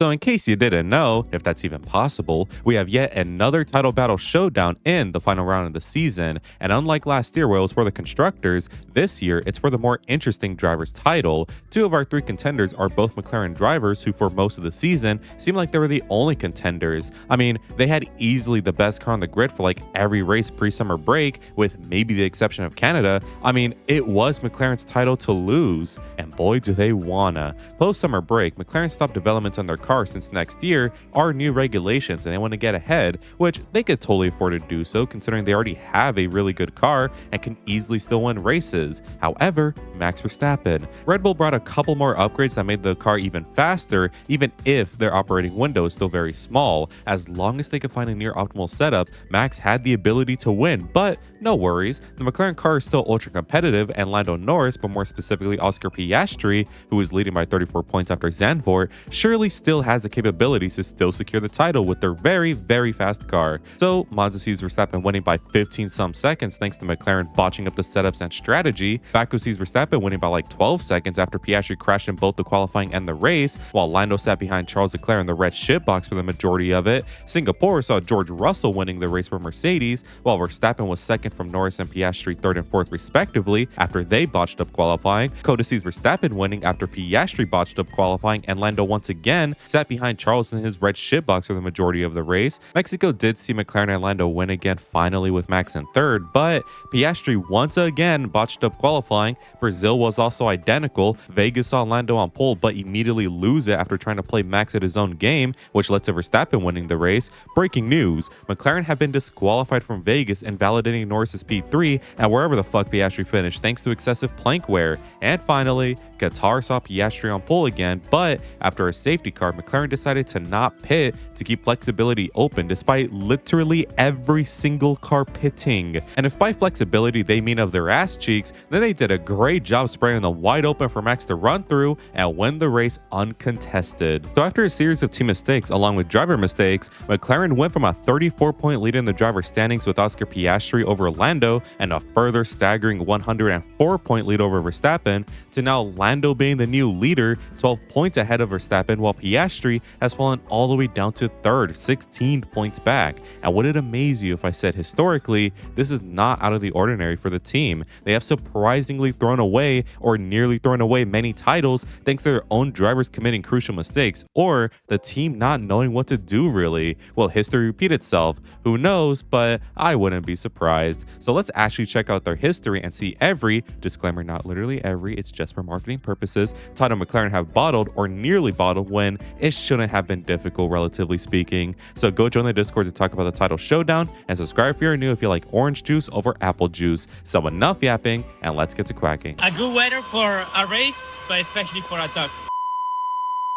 So in case you didn't know, if that's even possible, we have yet another title battle showdown in the final round of the season, and unlike last year where it was for the constructors, this year it's for the more interesting driver's title. Two of our three contenders are both McLaren drivers who for most of the season seemed like they were the only contenders. I mean, they had easily the best car on the grid for like every race pre-summer break, with maybe the exception of Canada. I mean, it was McLaren's title to lose, and boy do they wanna. Post-summer break, McLaren stopped development on their car since next year are new regulations and they want to get ahead, which they could totally afford to do so considering they already have a really good car and can easily still win races. However, Max Verstappen. Red Bull brought a couple more upgrades that made the car even faster, even if their operating window is still very small. As long as they could find a near optimal setup, Max had the ability to win, but no worries, the McLaren car is still ultra competitive, and Lando Norris, but more specifically Oscar Piastri, who is leading by 34 points after Zandvoort, surely still has the capabilities to still secure the title with their very fast car. So Monza sees Verstappen winning by 15 some seconds thanks to McLaren botching up the setups and strategy. Baku sees Verstappen winning by like 12 seconds after Piastri crashed in both the qualifying and the race, while Lando sat behind Charles Leclerc in the red shitbox for the majority of it. Singapore saw George Russell winning the race for Mercedes, while Verstappen was second from Norris and Piastri third and fourth respectively after they botched up qualifying. Coda sees Verstappen winning after Piastri botched up qualifying, and Lando once again sat behind Charles in his red shitbox for the majority of the race. Mexico did see McLaren and Lando win again finally with Max in third, but Piastri once again botched up qualifying. Brazil was also identical. Vegas saw Lando on pole but immediately lose it after trying to play Max at his own game, which led to Verstappen winning the race. Breaking news, McLaren have been disqualified from Vegas, invalidating Norris's P3 and wherever the fuck Piastri finished thanks to excessive plank wear. And finally, Qatar saw Piastri on pole again, but after a safety car, McLaren decided to not pit to keep flexibility open despite literally every single car pitting. And if by flexibility they mean of their ass cheeks, then they did a great job spraying them wide open for Max to run through and win the race uncontested. So after a series of team mistakes along with driver mistakes, McLaren went from a 34-point lead in the driver standings with Oscar Piastri over Lando and a further staggering 104-point lead over Verstappen to now Lando being the new leader, 12 points ahead of Verstappen, while Piastri has fallen all the way down to third, 16 points back. And would it amaze you if I said historically, this is not out of the ordinary for the team? They have surprisingly thrown away or nearly thrown away many titles thanks to their own drivers committing crucial mistakes or the team not knowing what to do really. Will history repeat itself? Who knows, but I wouldn't be surprised. So let's actually check out their history and see every, disclaimer not literally every, it's just for marketing purposes, title McLaren have bottled or nearly bottled when it shouldn't have been difficult relatively speaking. So go join the Discord to talk about the title showdown and subscribe if you're new if you like orange juice over apple juice. So enough yapping and let's get to quacking. A good weather for a race, but especially for a talk.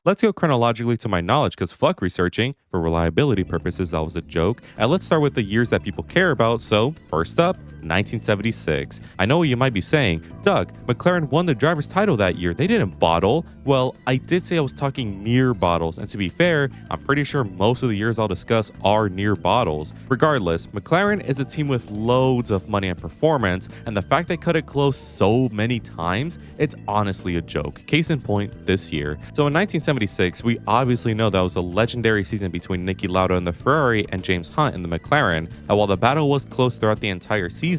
Let's go chronologically to my knowledge because fuck researching. For reliability purposes, that was a joke. And let's start with the years that people care about. So first up, 1976. I know what you might be saying, Doug, McLaren won the driver's title that year. They didn't bottle. Well, I did say I was talking near bottles, and to be fair, I'm pretty sure most of the years I'll discuss are near bottles. Regardless, McLaren is a team with loads of money and performance, and the fact they cut it close so many times, it's honestly a joke. Case in point, this year. So in 1976, we obviously know that was a legendary season between Niki Lauda in the Ferrari and James Hunt in the McLaren, and while the battle was close throughout the entire season,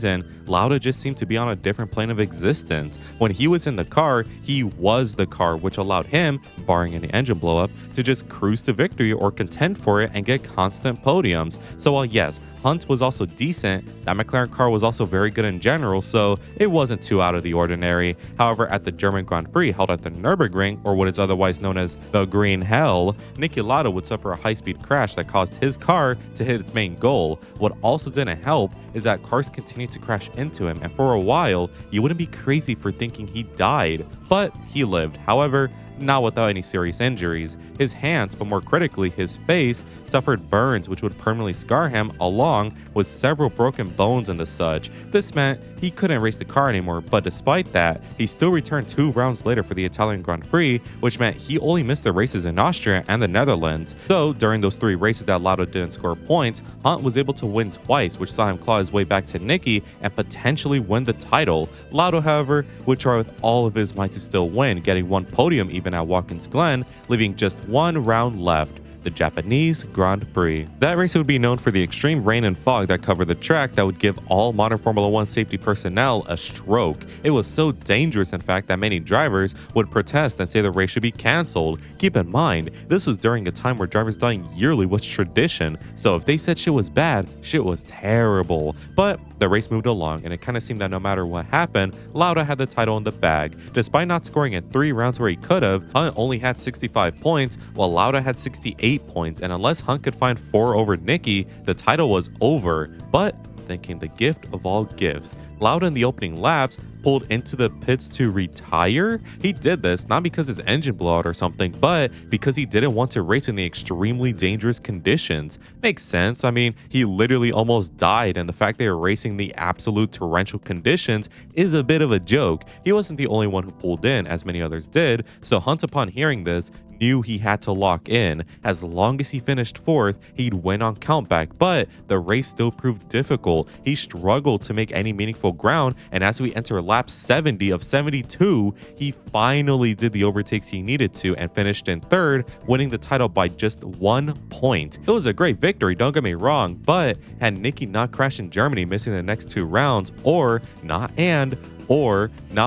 Lauda just seemed to be on a different plane of existence. When he was in the car, he was the car, which allowed him, barring any engine blowup, to just cruise to victory or contend for it and get constant podiums. So while yes, Hunt was also decent, that McLaren car was also very good in general, so it wasn't too out of the ordinary. However, at the German Grand Prix held at the Nürburgring, or what is otherwise known as the Green Hell, Niki Lauda would suffer a high-speed crash that caused his car to hit its main goal. What also didn't help is that cars continued to crash into him, and for a while, you wouldn't be crazy for thinking he died, but he lived. However, not without any serious injuries. His hands, but more critically his face, suffered burns which would permanently scar him, along with several broken bones and the such. This meant he couldn't race the car anymore, but despite that, he still returned 2 rounds later for the Italian Grand Prix, which meant he only missed the races in Austria and the Netherlands. So during those 3 races that Lauda didn't score points, Hunt was able to win twice, which saw him claw his way back to Niki and potentially win the title. Lauda, however, would try with all of his might to still win, getting 1 podium even at Watkins Glen, leaving just one round left, the Japanese Grand Prix. That race would be known for the extreme rain and fog that covered the track that would give all modern Formula 1 safety personnel a stroke. It was so dangerous, in fact, that many drivers would protest and say the race should be cancelled. Keep in mind, this was during a time where drivers dying yearly was tradition, so if they said shit was bad, shit was terrible. But the race moved along, and it kind of seemed that no matter what happened, Lauda had the title in the bag. Despite not scoring in 3 rounds where he could have, Hunt only had 65 points, while Lauda had 68 points, and unless Hunt could find 4 over Nicky, the title was over. But then came the gift of all gifts. Lauda in the opening laps pulled into the pits to retire. He did this not because his engine blew out or something, but because he didn't want to race in the extremely dangerous conditions. Makes sense. I mean, he literally almost died, and the fact they were racing the absolute torrential conditions is a bit of a joke. He wasn't the only one who pulled in, as many others did, so Hunt, upon hearing this, knew he had to lock in. As long as he finished 4th, he'd win on countback, but the race still proved difficult. He struggled to make any meaningful ground, and as we enter lap 70 of 72, he finally did the overtakes he needed to and finished in 3rd, winning the title by just 1 point. It was a great victory, don't get me wrong, but had Nicky not crashed in Germany, missing the next 2 rounds, or not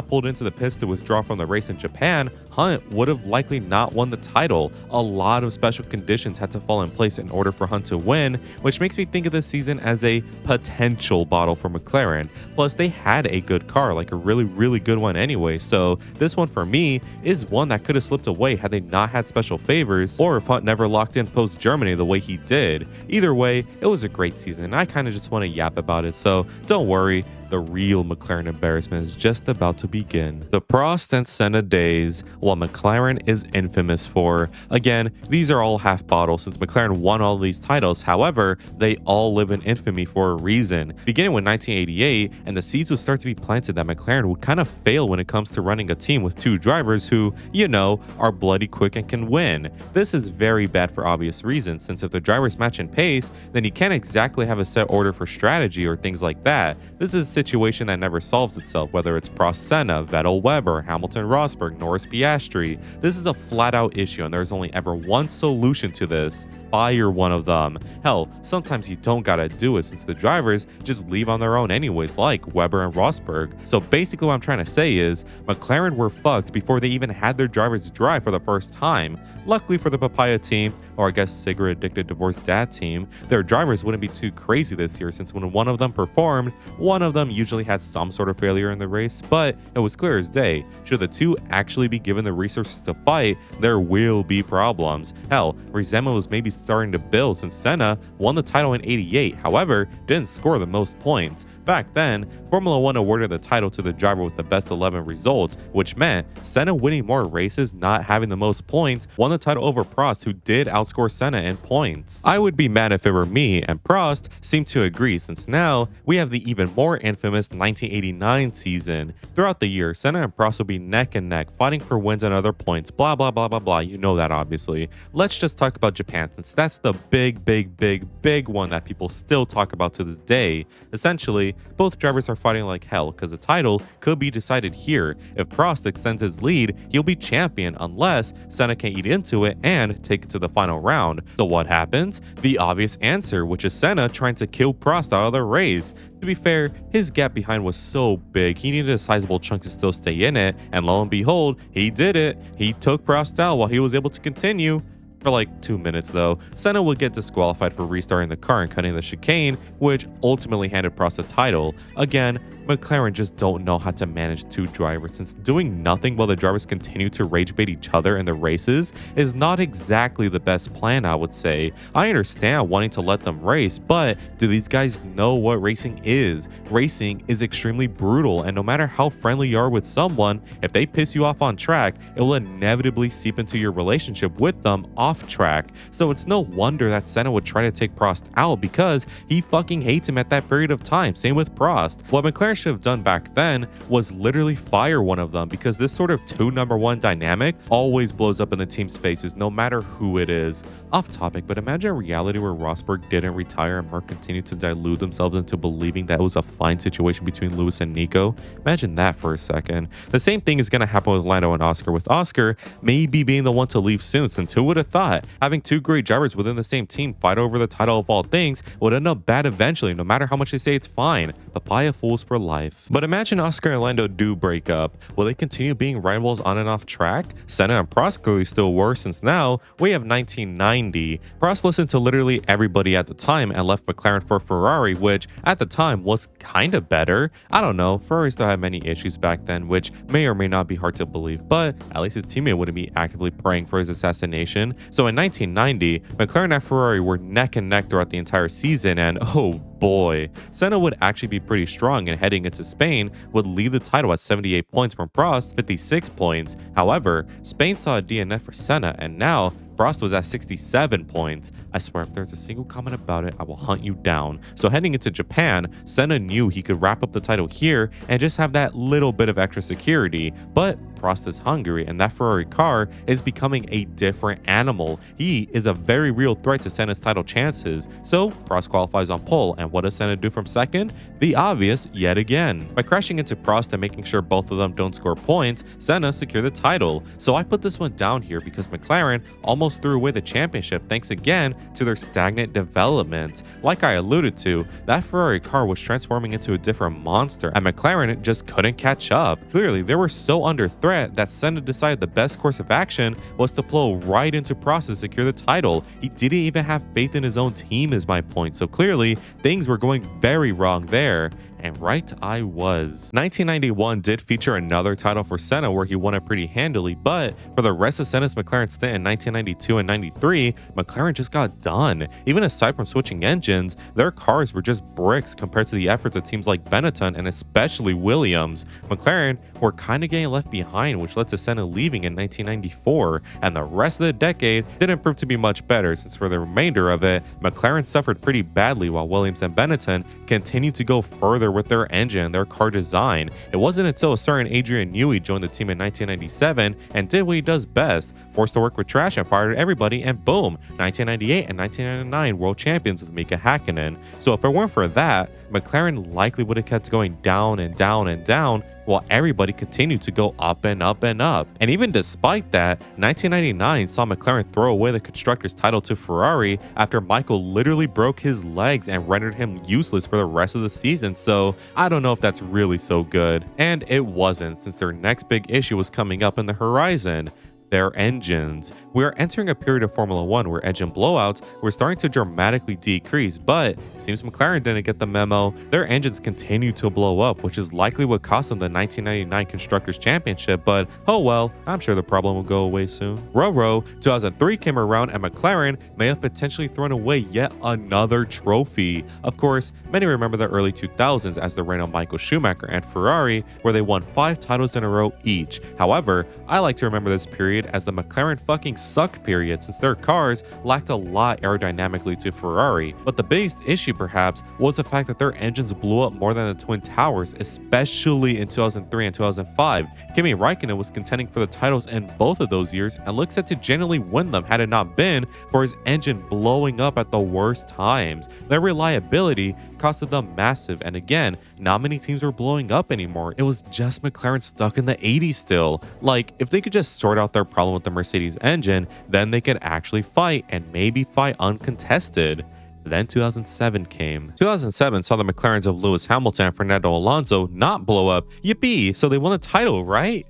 pulled into the pits to withdraw from the race in Japan, Hunt would have likely not won the title. A lot of special conditions had to fall in place in order for Hunt to win, which makes me think of this season as a potential bottle for McLaren. Plus, they had a good car, like a really good one anyway, so this one for me is one that could have slipped away had they not had special favors, or if Hunt never locked in post-Germany the way he did. Either way, it was a great season, and I kind of just want to yap about it, so don't worry. The real McLaren embarrassment is just about to begin. The Prost and Senna days, what McLaren is infamous for. Again, these are all half bottles since McLaren won all these titles. However, they all live in infamy for a reason. Beginning with 1988, and the seeds would start to be planted that McLaren would kind of fail when it comes to running a team with 2 drivers who, you know, are bloody quick and can win. This is very bad for obvious reasons, since if the drivers match in pace, then you can't exactly have a set order for strategy or things like that. This is situation that never solves itself, whether it's Prost Senna, Vettel Weber, Hamilton Rosberg, Norris Piastri. This is a flat out issue, and there's only ever one solution to this. Fire one of them. Hell, sometimes you don't gotta do it since the drivers just leave on their own anyways, like Weber and Rosberg. So basically what I'm trying to say is McLaren were fucked before they even had their drivers drive for the first time. Luckily for the Papaya team, or I guess cigarette addicted divorced dad team, their drivers wouldn't be too crazy this year since when one of them performed, one of them usually had some sort of failure in the race, but it was clear as day. Should the two actually be given the resources to fight, there will be problems. Hell, resentment was maybe starting to build since Senna won the title in '88, however, didn't score the most points. Back then, Formula 1 awarded the title to the driver with the best 11 results, which meant Senna winning more races, not having the most points, won the title over Prost, who did outscore Senna in points. I would be mad if it were me, and Prost seemed to agree since now we have the even more infamous 1989 season. Throughout the year, Senna and Prost will be neck and neck, fighting for wins and other points, blah blah blah blah blah, you know that obviously. Let's just talk about Japan since that's the big one that people still talk about to this day. Essentially, both drivers are fighting like hell because the title could be decided here. If Prost extends his lead, he'll be champion unless Senna can eat into it and take it to the final round. So what happens? The obvious answer, which is Senna trying to kill Prost out of the race. To be fair, his gap behind was so big, he needed a sizable chunk to still stay in it, and lo and behold, he did it. He took Prost out while he was able to continue. For like 2 minutes though, Senna would get disqualified for restarting the car and cutting the chicane, which ultimately handed Prost the title. Again, McLaren just don't know how to manage 2 drivers, since doing nothing while the drivers continue to rage bait each other in the races is not exactly the best plan, I would say. I understand wanting to let them race, but do these guys know what racing is? Racing is extremely brutal, and no matter how friendly you are with someone, if they piss you off on track, it will inevitably seep into your relationship with them off off track. So it's no wonder that Senna would try to take Prost out because he fucking hates him at that period of time. Same with Prost. What McLaren should have done back then was literally fire one of them, because this sort of two number one dynamic always blows up in the team's faces no matter who it is. Off topic, but imagine a reality where Rosberg didn't retire and Merc continued to delude themselves into believing that it was a fine situation between Lewis and Nico. Imagine that for a second. The same thing is going to happen with Lando and Oscar, with Oscar maybe being the one to leave soon, since who would have thought having two great drivers within the same team fight over the title of all things would end up bad eventually, no matter how much they say it's fine. Papaya fools for life. But imagine Oscar and Lando do break up. Will they continue being rivals on and off track? Senna and Prost clearly still were, since now we have 1990. Prost listened to literally everybody at the time and left McLaren for Ferrari, which at the time was kind of better. I don't know, Ferrari still had many issues back then, which may or may not be hard to believe, but at least his teammate wouldn't be actively praying for his assassination. So in 1990, McLaren and Ferrari were neck and neck throughout the entire season, and oh boy, Senna would actually be pretty strong, and heading into Spain would lead the title at 78 points from Prost, 56 points. However, Spain saw a DNF for Senna, and now Prost was at 67 points. I swear, if there's a single comment about it, I will hunt you down. So heading into Japan, Senna knew he could wrap up the title here and just have that little bit of extra security. But Prost is hungry, and that Ferrari car is becoming a different animal. He is a very real threat to Senna's title chances. So Prost qualifies on pole, and what does Senna do from second? The obvious yet again. By crashing into Prost and making sure both of them don't score points, Senna secured the title. So I put this one down here because McLaren almost threw away the championship thanks again to their stagnant development. Like I alluded to, that Ferrari car was transforming into a different monster, and McLaren just couldn't catch up. Clearly, they were so under threat that Senna decided the best course of action was to plow right into Prost to secure the title. He didn't even have faith in his own team, is my point. So clearly, things were going very wrong there. And right I was. 1991 did feature another title for Senna where he won it pretty handily, but for the rest of Senna's McLaren stint in 1992 and 93, McLaren just got done. Even aside from switching engines, their cars were just bricks compared to the efforts of teams like Benetton and especially Williams. McLaren were kind of getting left behind, which led to Senna leaving in 1994, and the rest of the decade didn't prove to be much better, since for the remainder of it, McLaren suffered pretty badly while Williams and Benetton continued to go further with their engine and their car design. It wasn't until a certain Adrian Newey joined the team in 1997 and did what he does best, forced to work with trash and fired everybody, and boom, 1998 and 1999 world champions with Mika Hakkinen. So if it weren't for that, McLaren likely would have kept going down and down and down, while everybody continued to go up and up and up. And even despite that, 1999 saw McLaren throw away the Constructors' title to Ferrari after Michael literally broke his legs and rendered him useless for the rest of the season. So I don't know if that's really so good. And it wasn't, since their next big issue was coming up in the horizon: their engines. We are entering a period of Formula 1 where engine blowouts were starting to dramatically decrease, but it seems McLaren didn't get the memo. Their engines continue to blow up, which is likely what cost them the 1999 Constructors' Championship, but oh well, I'm sure the problem will go away soon. 2003 came around and McLaren may have potentially thrown away yet another trophy. Of course, many remember the early 2000s as the reign of Michael Schumacher and Ferrari, where they won 5 titles in a row each. However, I like to remember this period as the McLaren fucking suck period, since their cars lacked a lot aerodynamically to Ferrari. But the biggest issue perhaps was the fact that their engines blew up more than the Twin Towers, especially in 2003 and 2005. Kimi Räikkönen was contending for the titles in both of those years and looks set to genuinely win them had it not been for his engine blowing up at the worst times. Their reliability costed them massive, and again, not many teams were blowing up anymore. It was just McLaren stuck in the 80s still. Like, if they could just sort out their problem with the Mercedes engine, then they could actually fight, and maybe fight uncontested. Then 2007 came. 2007 saw the McLarens of Lewis Hamilton and Fernando Alonso not blow up. Yippee! So they won the title, right?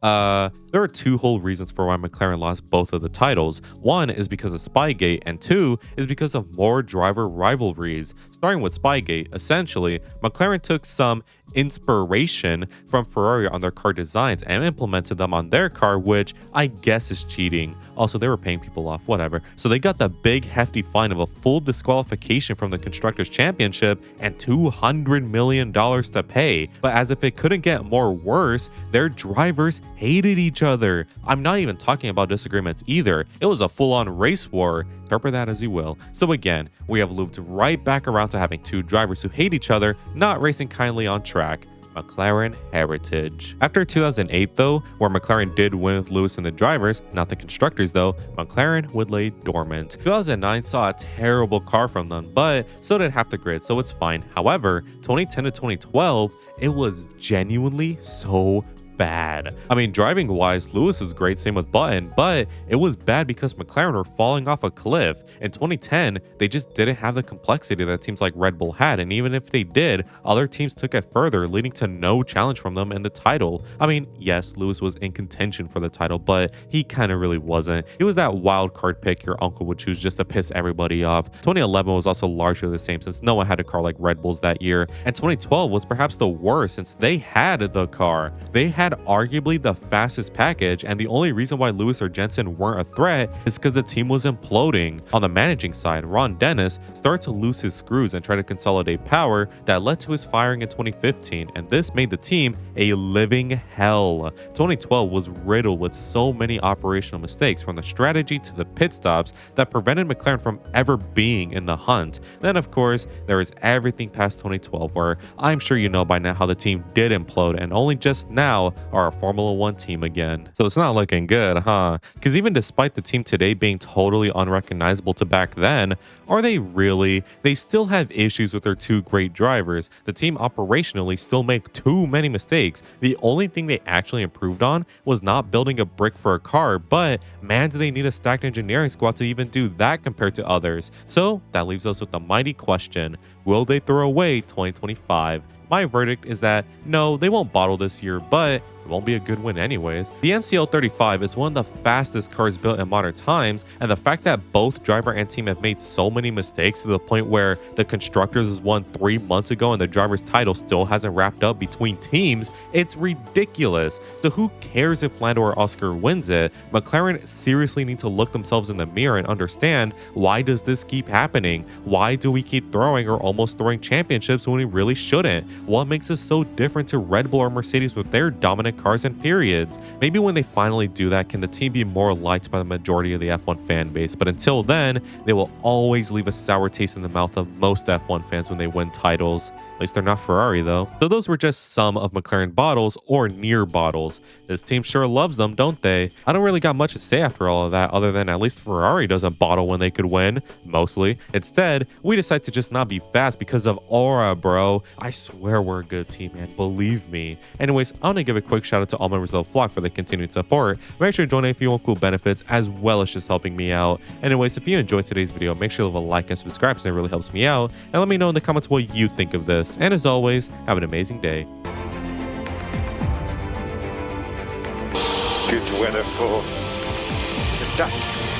There are two whole reasons for why McLaren lost both of the titles. One is because of Spygate, and two is because of more driver rivalries. Starting with Spygate, essentially, McLaren took some inspiration from Ferrari on their car designs and implemented them on their car, which I guess is cheating. Also, they were paying people off, whatever. So they got the big hefty fine of a full disqualification from the Constructors' Championship and $200 million to pay. But as if it couldn't get more worse, their drivers hated each other. I'm not even talking about disagreements either. It was a full-on race war. Interpret that as you will. So again, we have looped right back around to having two drivers who hate each other, not racing kindly on track. McLaren heritage. After 2008 though, where McLaren did win with Lewis and the drivers, not the constructors though, McLaren would lay dormant. 2009 saw a terrible car from them, but so did half the grid, so it's fine. However, 2010 to 2012, it was genuinely so bad. I mean, driving wise, Lewis was great, same with Button, but it was bad because McLaren were falling off a cliff. In 2010, they just didn't have the complexity that teams like Red Bull had, and even if they did, other teams took it further, leading to no challenge from them in the title. I mean, yes, Lewis was in contention for the title, but he kind of really wasn't. He was that wild card pick your uncle would choose just to piss everybody off. 2011 was also largely the same since no one had a car like Red Bull's that year, and 2012 was perhaps the worst since they had the car. They had arguably the fastest package, and the only reason why Lewis or Jensen weren't a threat is because the team was imploding. On the managing side, Ron Dennis started to lose his screws and try to consolidate power that led to his firing in 2015, and this made the team a living hell. 2012 was riddled with so many operational mistakes, from the strategy to the pit stops, that prevented McLaren from ever being in the hunt. Then of course, there is everything past 2012, where I'm sure you know by now how the team did implode and only just now are a Formula One team again. So it's not looking good, huh? Because even despite the team today being totally unrecognizable to back then, are they really? They still have issues with their two great drivers. The team operationally still make too many mistakes. The only thing they actually improved on was not building a brick for a car, but man, do they need a stacked engineering squad to even do that compared to others. So that leaves us with the mighty question: will they throw away 2025? My verdict is that no, they won't bottle this year, but it won't be a good win anyways. The MCL 35 is one of the fastest cars built in modern times, and the fact that both driver and team have made so many mistakes to the point where the constructors was won 3 months ago and the driver's title still hasn't wrapped up between teams, it's ridiculous. So who cares if Lando or Oscar wins it? McLaren seriously need to look themselves in the mirror and understand, why does this keep happening? Why do we keep throwing or almost throwing championships when we really shouldn't? What makes us so different to Red Bull or Mercedes with their dominant cars and periods? Maybe when they finally do that, can the team be more liked by the majority of the F1 fan base, but until then, they will always leave a sour taste in the mouth of most F1 fans when they win titles. At least they're not Ferrari though. So those were just some of McLaren bottles, or near bottles. This team sure loves them, don't they? I don't really got much to say after all of that, other than at least Ferrari doesn't bottle when they could win, mostly. Instead, we decide to just not be fast because of aura, bro. I swear we're a good team, man, believe me. Anyways, I want to give a quick shout out to all members of the vlog for the continued support. Make sure to donate if you want cool benefits, as well as just helping me out. Anyways, if you enjoyed today's video, make sure to leave a like and subscribe, so it really helps me out, and let me know in the comments what you think of this. And as always, have an amazing day. Good weather for the duck.